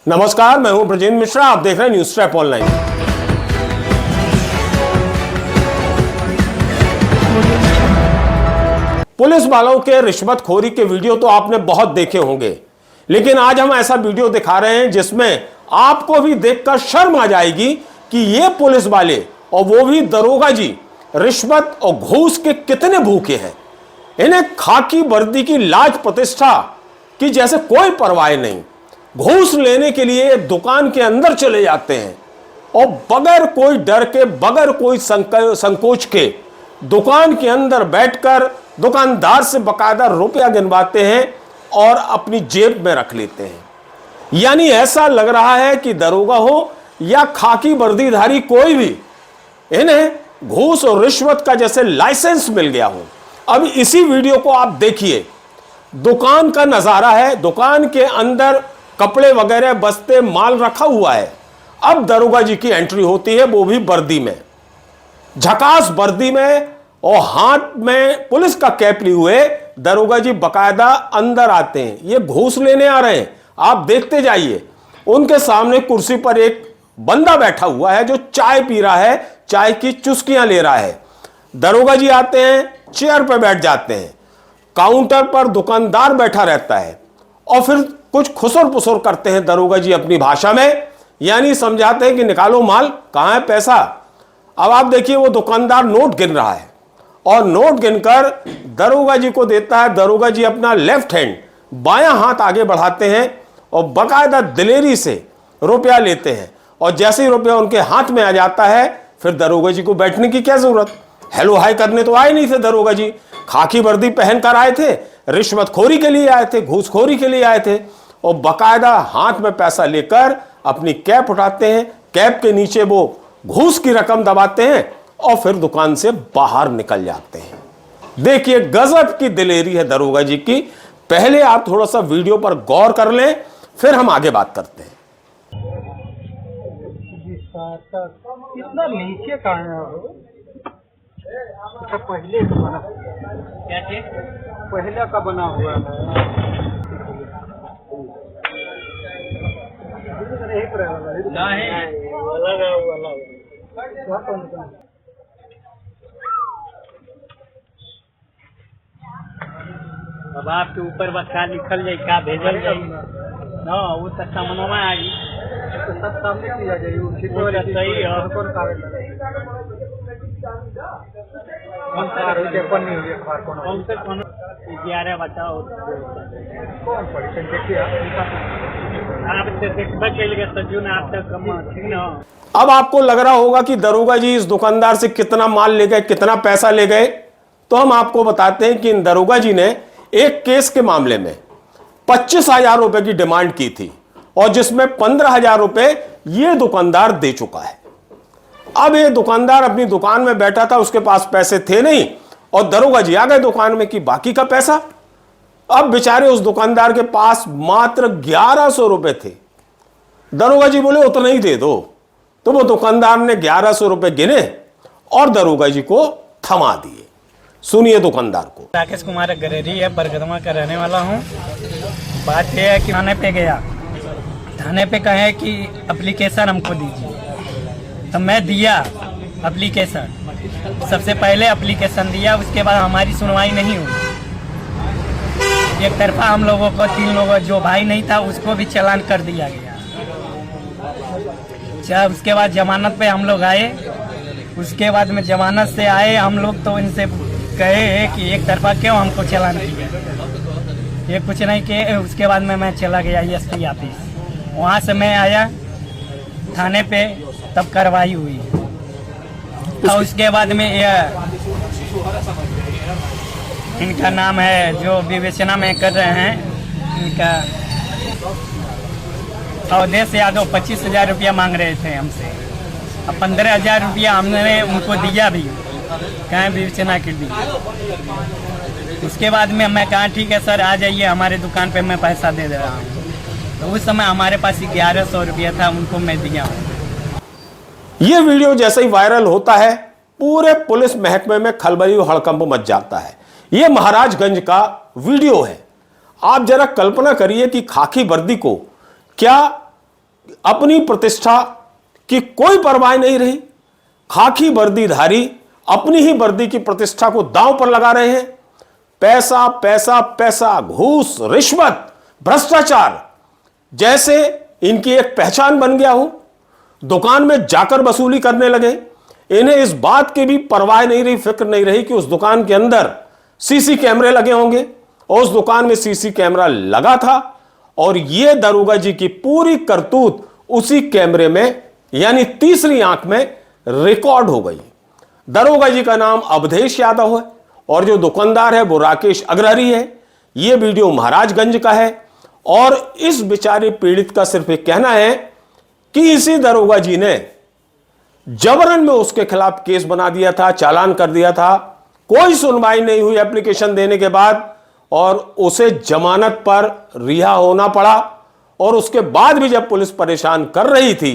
नमस्कार, मैं हूं ब्रजेंद्र मिश्रा। आप देख रहे हैं न्यूज ट्रैप ऑनलाइन। पुलिस वालों के रिश्वतखोरी के वीडियो तो आपने बहुत देखे होंगे, लेकिन आज हम ऐसा वीडियो दिखा रहे हैं जिसमें आपको भी देखकर शर्म आ जाएगी कि ये पुलिस वाले, और वो भी दरोगा जी, रिश्वत और घूस के कितने भूखे हैं। इन्हें खाकी वर्दी की लाज प्रतिष्ठा की जैसे कोई परवाह नहीं। घूस लेने के लिए दुकान के अंदर चले जाते हैं और बगैर कोई डर के, बगैर कोई संकोच के दुकान के अंदर बैठकर दुकानदार से बकायदा रुपया गिनवाते हैं और अपनी जेब में रख लेते हैं। यानी ऐसा लग रहा है कि दरोगा हो या खाकी वर्दीधारी कोई भी, इन्हें घूस और रिश्वत का जैसे लाइसेंस मिल गया हो। अब इसी वीडियो को आप देखिए, दुकान का नजारा है। दुकान के अंदर कपड़े वगैरह, बस्ते, माल रखा हुआ है। अब दरोगा जी की एंट्री होती है, वो भी वर्दी में, झकास वर्दी में, और हाथ में पुलिस का कैप लिए हुए दरोगा जी बकायदा अंदर आते हैं। ये घूस लेने आ रहे हैं, आप देखते जाइए। उनके सामने कुर्सी पर एक बंदा बैठा हुआ है जो चाय पी रहा है, चाय की चुस्कियां ले रहा है। दरोगा जी आते हैं, चेयर पर बैठ जाते हैं। काउंटर पर दुकानदार बैठा रहता है और फिर कुछ खुसर पुसर करते हैं दरोगा जी अपनी भाषा में, यानी समझाते हैं कि निकालो माल, कहां है पैसा। अब आप देखिए, वो दुकानदार नोट गिन रहा है और नोट गिनकर दरोगा जी को देता है। दरोगा जी अपना लेफ्ट हैंड, बायां हाथ आगे बढ़ाते हैं और बकायदा दिलेरी से रुपया लेते हैं। और जैसे ही रुपया उनके हाथ में आ जाता है, फिर दरोगा जी को बैठने की क्या जरूरत। हेलो हाय करने तो आए नहीं थे दरोगा जी, खाकी वर्दी पहनकर आए थे, रिश्वतखोरी के लिए आए थे, घूसखोरी के लिए आए थे। और बकायदा हाथ में पैसा लेकर अपनी कैप उठाते हैं, कैप के नीचे वो घूस की रकम दबाते हैं और फिर दुकान से बाहर निकल जाते हैं। देखिए, गजब की दिलेरी है दरोगा जी की। पहले आप थोड़ा सा वीडियो पर गौर कर लें, फिर हम आगे बात करते हैं। कितना नीचे का है अच्छा, पहले का बना, क्या चीज पहले का बना हुआ है। अब आपके ऊपर बस क्या लिखल जाए, क्या भेजल जाए ना, वो तक सामनवा आई तो सब सामने किया जाए। सही है। कौन कारण कौन सा पेपर नहीं हुई अखबार कौन से कौन 11 बताओ कौन पढ़ी देखिए आप देखबा के लिए सजून आप तक कम ठीक ना। अब आपको लग रहा होगा कि दरोगा जी इस दुकानदार से कितना माल ले गए, कितना पैसा ले गए। तो हम आपको बताते हैं कि इन दरोगा जी ने एक केस के मामले में 25,000 रुपए की डिमांड की थी और जिसमें 15,000 रुपए ये दुकानदार दे चुका है। अब ये दुकानदार अपनी दुकान में बैठा था, उसके पास पैसे थे नहीं, और दरोगा जी आ गए दुकान में कि बाकी का पैसा। अब बेचारे उस दुकानदार के पास मात्र 1100 रुपए थे। दरोगा जी बोले उतना ही दे दो। तो वो दुकानदार ने 1100 रुपए गिने और दरोगा जी को थमा दिए। सुनिए दुकानदार को। राकेश कुमार गरेरी है, बरगदमा का रहने वाला हूँ। बात यह है कि थाने पे गया, थाने पे कहे कि एप्लीकेशन हमको दीजिए, तो मैं दिया एप्लीकेशन। सबसे पहले एप्लीकेशन दिया, उसके बाद हमारी सुनवाई नहीं हुई। एक तरफा हम लोगों को 3 लोगों, जो भाई नहीं था उसको भी चालान कर दिया गया। जब उसके बाद जमानत पे हम लोग आए, उसके बाद में जमानत से आए हम लोग, तो इनसे कहे कि एक तरफा क्यों हमको चालान किया। ये कुछ नहीं किए। उसके बाद में मैं चला गया एसपी ऑफिस। वहाँ से मैं आया थाने पे, तब कार्रवाई हुई। और उसके बाद में यह इनका नाम है जो विवेचना में कर रहे हैं, इनका अवधेश यादव 25,000 रुपया मांग रहे थे हमसे। अब 15,000 रुपया हमने उनको दिया भी, कहें विवेचना के लिए। उसके बाद में मैं कहा ठीक है सर, आ जाइए हमारे दुकान पे, मैं पैसा दे रहा हूँ। तो उस समय हमारे पास 1100 रुपया था, उनको मैं दिया हूँ। यह वीडियो जैसे ही वायरल होता है, पूरे पुलिस महकमे में खलबली और हड़कंप मच जाता है। यह महाराजगंज का वीडियो है। आप जरा कल्पना करिए कि खाकी वर्दी को क्या अपनी प्रतिष्ठा की कोई परवाह नहीं रही। खाकी वर्दीधारी अपनी ही वर्दी की प्रतिष्ठा को दांव पर लगा रहे हैं। पैसा पैसा पैसा, घूस, रिश्वत, भ्रष्टाचार जैसे इनकी एक पहचान बन गया हो। दुकान में जाकर वसूली करने लगे। इन्हें इस बात की भी परवाह नहीं रही, फिक्र नहीं रही कि उस दुकान के अंदर सीसी कैमरे लगे होंगे। और उस दुकान में सीसी कैमरा लगा था और यह दरोगा जी की पूरी करतूत उसी कैमरे में यानी तीसरी आंख में रिकॉर्ड हो गई। दरोगा जी का नाम अवधेश यादव है और जो दुकानदार है वो राकेश अग्रहरी है। यह वीडियो महाराजगंज का है और इस बेचारे पीड़ित का सिर्फ एक कहना है कि इसी दरोगा जी ने जबरन में उसके खिलाफ केस बना दिया था, चालान कर दिया था। कोई सुनवाई नहीं हुई एप्लीकेशन देने के बाद और उसे जमानत पर रिहा होना पड़ा। और उसके बाद भी जब पुलिस परेशान कर रही थी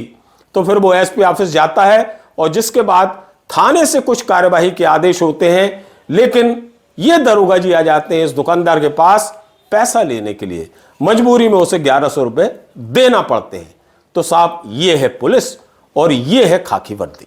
तो फिर वो एसपी ऑफिस जाता है और जिसके बाद थाने से कुछ कार्यवाही के आदेश होते हैं, लेकिन ये दरोगा जी आ जाते हैं इस दुकानदार के पास पैसा लेने के लिए। मजबूरी में उसे 1100 रुपए देना पड़ते हैं। तो साहब, ये है पुलिस और ये है खाकी वर्दी।